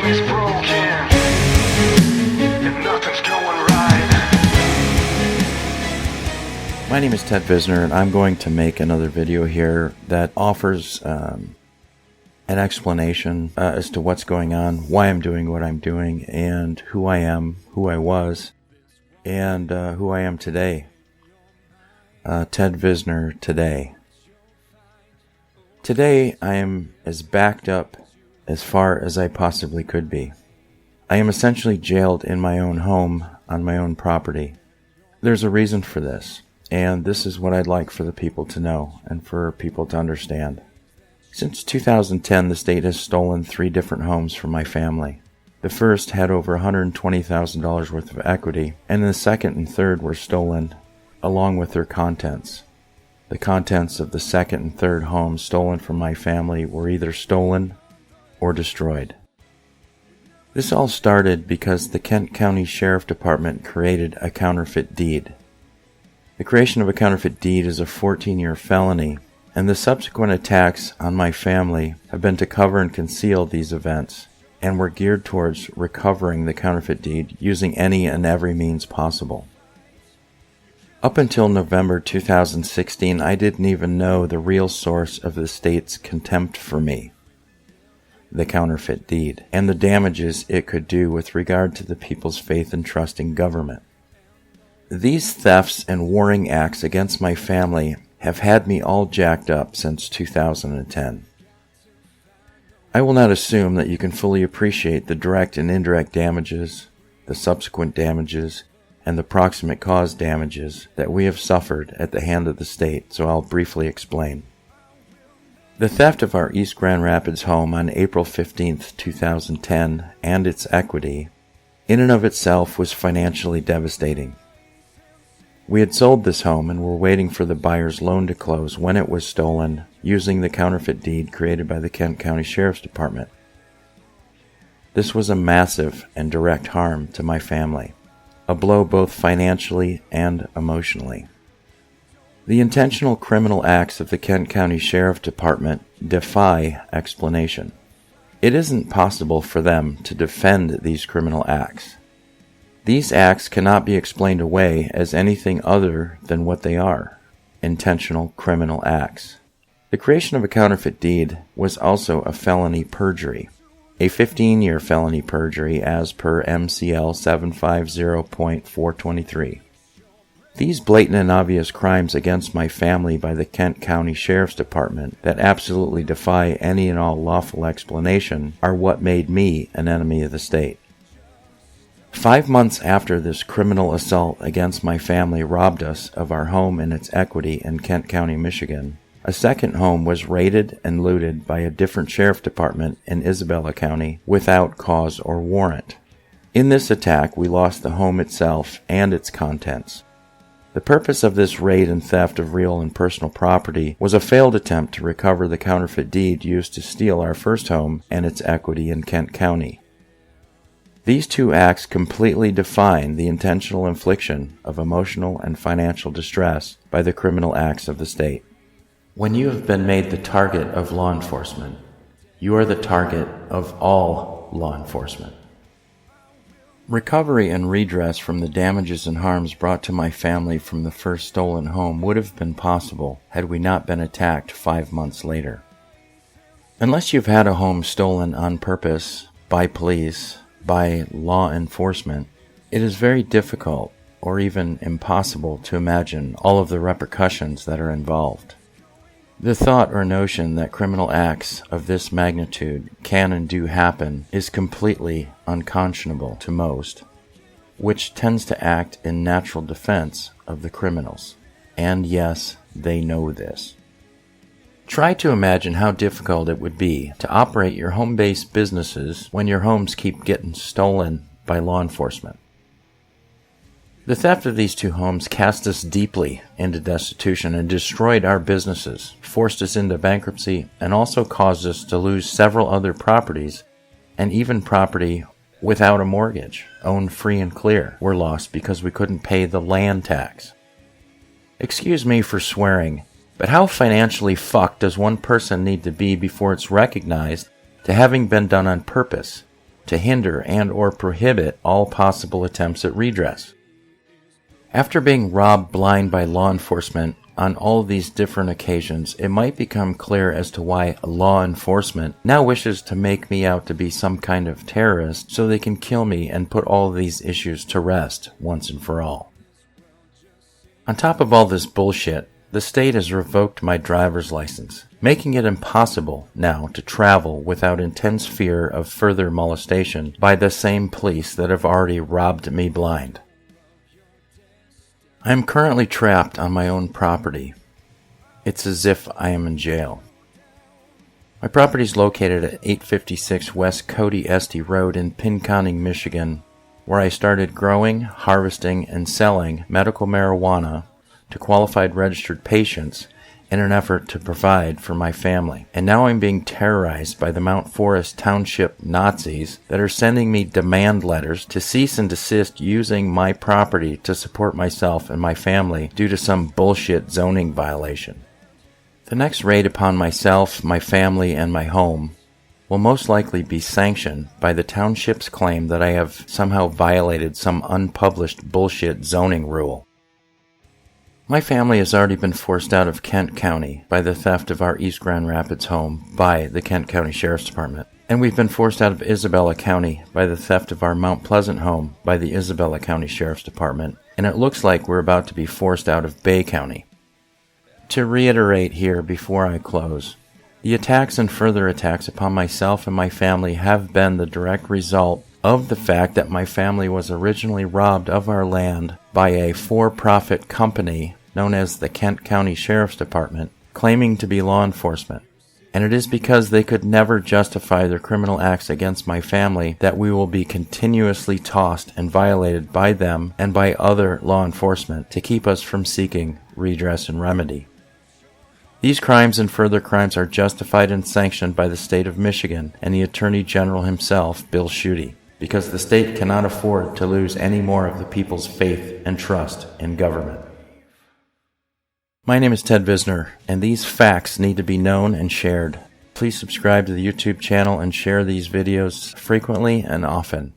is broken, and nothing's going right. My name is Ted Visner, and I'm going to make another video here that offers an explanation as to what's going on, why I'm doing what I'm doing, and who I am, who I was, and who I am today. Ted Visner today. Today I am as backed up as far as I possibly could be. I am essentially jailed in my own home on my own property. There's a reason for this, and this is what I'd like for the people to know and for people to understand. Since 2010, the state has stolen 3 different homes from my family. The first had over $120,000 worth of equity, and the second and third were stolen along with their contents. The contents of the second and third homes stolen from my family were either stolen or destroyed. This all started because the Kent County Sheriff Department created a counterfeit deed. The creation of a counterfeit deed is a 14-year felony, and the subsequent attacks on my family have been to cover and conceal these events, and were geared towards recovering the counterfeit deed using any and every means possible. Up until November 2016, I didn't even know the real source of the state's contempt for me, the counterfeit deed, and the damages it could do with regard to the people's faith and trust in government. These thefts and warring acts against my family have had me all jacked up since 2010. I will not assume that you can fully appreciate the direct and indirect damages, the subsequent damages, and the proximate cause damages that we have suffered at the hand of the state, so I'll briefly explain. The theft of our East Grand Rapids home on April 15, 2010, and its equity, in and of itself was financially devastating. We had sold this home and were waiting for the buyer's loan to close when it was stolen using the counterfeit deed created by the Kent County Sheriff's Department. This was a massive and direct harm to my family, a blow both financially and emotionally. The intentional criminal acts of the Kent County Sheriff Department defy explanation. It isn't possible for them to defend these criminal acts. These acts cannot be explained away as anything other than what they are: intentional criminal acts. The creation of a counterfeit deed was also a felony perjury, a 15-year felony perjury as per MCL 750.423. These blatant and obvious crimes against my family by the Kent County Sheriff's Department that absolutely defy any and all lawful explanation are what made me an enemy of the state. 5 months after this criminal assault against my family robbed us of our home and its equity in Kent County, Michigan, a second home was raided and looted by a different sheriff department in Isabella County without cause or warrant. In this attack, we lost the home itself and its contents. The purpose of this raid and theft of real and personal property was a failed attempt to recover the counterfeit deed used to steal our first home and its equity in Kent County. These two acts completely define the intentional infliction of emotional and financial distress by the criminal acts of the state. When you have been made the target of law enforcement, you are the target of all law enforcement. Recovery and redress from the damages and harms brought to my family from the first stolen home would have been possible had we not been attacked 5 months later. Unless you've had a home stolen on purpose, by police, by law enforcement, it is very difficult or even impossible to imagine all of the repercussions that are involved. The thought or notion that criminal acts of this magnitude can and do happen is completely unconscionable to most, which tends to act in natural defense of the criminals. And yes, they know this. Try to imagine how difficult it would be to operate your home-based businesses when your homes keep getting stolen by law enforcement. The theft of these 2 homes cast us deeply into destitution and destroyed our businesses, forced us into bankruptcy, and also caused us to lose several other properties, and even property without a mortgage, owned free and clear, were lost because we couldn't pay the land tax. Excuse me for swearing, but how financially fucked does one person need to be before it's recognized to having been done on purpose, to hinder and or prohibit all possible attempts at redress. After being robbed blind by law enforcement on all of these different occasions, it might become clear as to why law enforcement now wishes to make me out to be some kind of terrorist so they can kill me and put all of these issues to rest once and for all. On top of all this bullshit, the state has revoked my driver's license, making it impossible now to travel without intense fear of further molestation by the same police that have already robbed me blind. I am currently trapped on my own property. It's as if I am in jail. My property is located at 856 West Cody Estee Road in Pinconning, Michigan, where I started growing, harvesting, and selling medical marijuana to qualified registered patients in an effort to provide for my family. And now I'm being terrorized by the Mount Forest Township Nazis that are sending me demand letters to cease and desist using my property to support myself and my family due to some bullshit zoning violation. The next raid upon myself, my family, and my home will most likely be sanctioned by the township's claim that I have somehow violated some unpublished bullshit zoning rule. My family has already been forced out of Kent County by the theft of our East Grand Rapids home by the Kent County Sheriff's Department. And we've been forced out of Isabella County by the theft of our Mount Pleasant home by the Isabella County Sheriff's Department. And it looks like we're about to be forced out of Bay County. To reiterate here before I close, the attacks and further attacks upon myself and my family have been the direct result of the fact that my family was originally robbed of our land by a for-profit company known as the Kent County Sheriff's Department, claiming to be law enforcement. And it is because they could never justify their criminal acts against my family that we will be continuously tossed and violated by them and by other law enforcement to keep us from seeking redress and remedy. These crimes and further crimes are justified and sanctioned by the state of Michigan and the Attorney General himself, Bill Schuette, because the state cannot afford to lose any more of the people's faith and trust in government. My name is Ted Visner, and these facts need to be known and shared. Please subscribe to the YouTube channel and share these videos frequently and often.